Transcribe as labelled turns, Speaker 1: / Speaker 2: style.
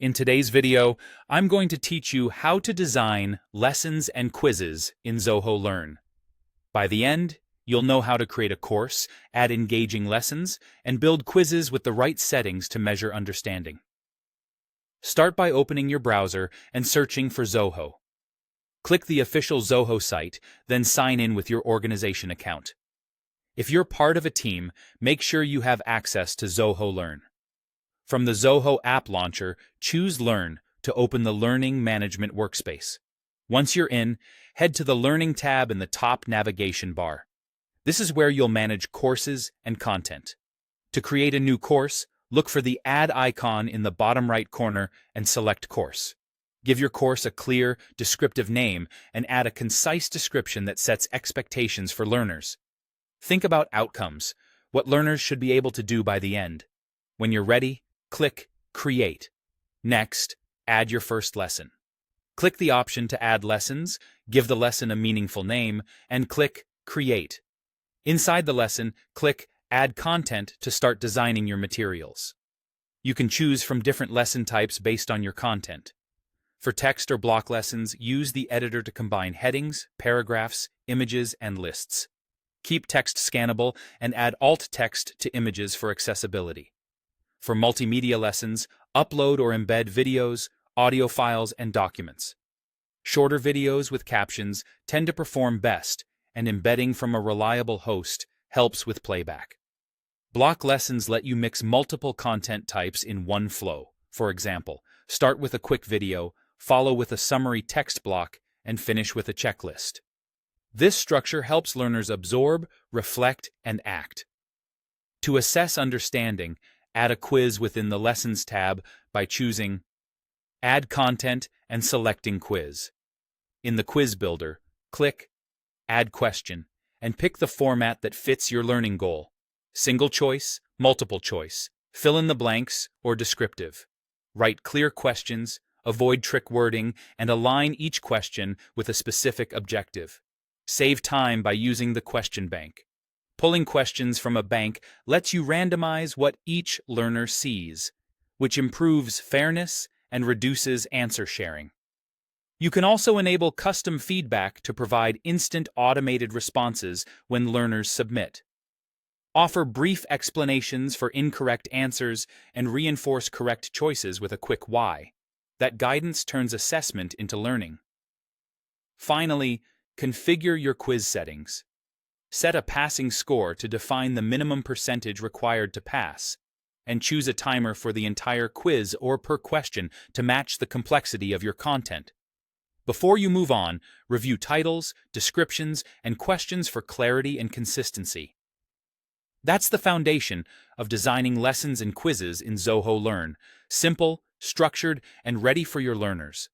Speaker 1: In today's video, I'm going to teach you how to design lessons and quizzes in Zoho Learn. By the end, you'll know how to create a course, add engaging lessons, and build quizzes with the right settings to measure understanding. Start by opening your browser and searching for Zoho. Click the official Zoho site, then sign in with your organization account. If you're part of a team, make sure you have access to Zoho Learn. From the Zoho app launcher, choose Learn to open the Learning Management workspace. Once you're in, head to the Learning tab in the top navigation bar. This is where you'll manage courses and content. To create a new course, look for the Add icon in the bottom right corner and select Course. Give your course a clear, descriptive name and add a concise description that sets expectations for learners. Think about outcomes, what learners should be able to do by the end. When you're ready, click Create. Next, add your first lesson. Click the option to add lessons, give the lesson a meaningful name, and click Create. Inside the lesson, click Add Content to start designing your materials. You can choose from different lesson types based on your content. For text or block lessons, use the editor to combine headings, paragraphs, images, and lists. Keep text scannable and add alt text to images for accessibility. For multimedia lessons, upload or embed videos, audio files, and documents. Shorter videos with captions tend to perform best, and embedding from a reliable host helps with playback. Block lessons let you mix multiple content types in one flow. For example, start with a quick video, follow with a summary text block, and finish with a checklist. This structure helps learners absorb, reflect, and act. To assess understanding, add a quiz within the Lessons tab by choosing Add Content and selecting Quiz. In the Quiz Builder, click Add Question and pick the format that fits your learning goal: single choice, multiple choice, fill in the blanks, or descriptive. Write clear questions, avoid trick wording, and align each question with a specific objective. Save time by using the question bank. Pulling questions from a bank lets you randomize what each learner sees, which improves fairness and reduces answer sharing. You can also enable custom feedback to provide instant automated responses when learners submit. Offer brief explanations for incorrect answers and reinforce correct choices with a quick why. That guidance turns assessment into learning. Finally, configure your quiz settings. Set a passing score to define the minimum percentage required to pass, and choose a timer for the entire quiz or per question to match the complexity of your content. Before you move on, review titles, descriptions, and questions for clarity and consistency. That's the foundation of designing lessons and quizzes in Zoho Learn: simple, structured, and ready for your learners.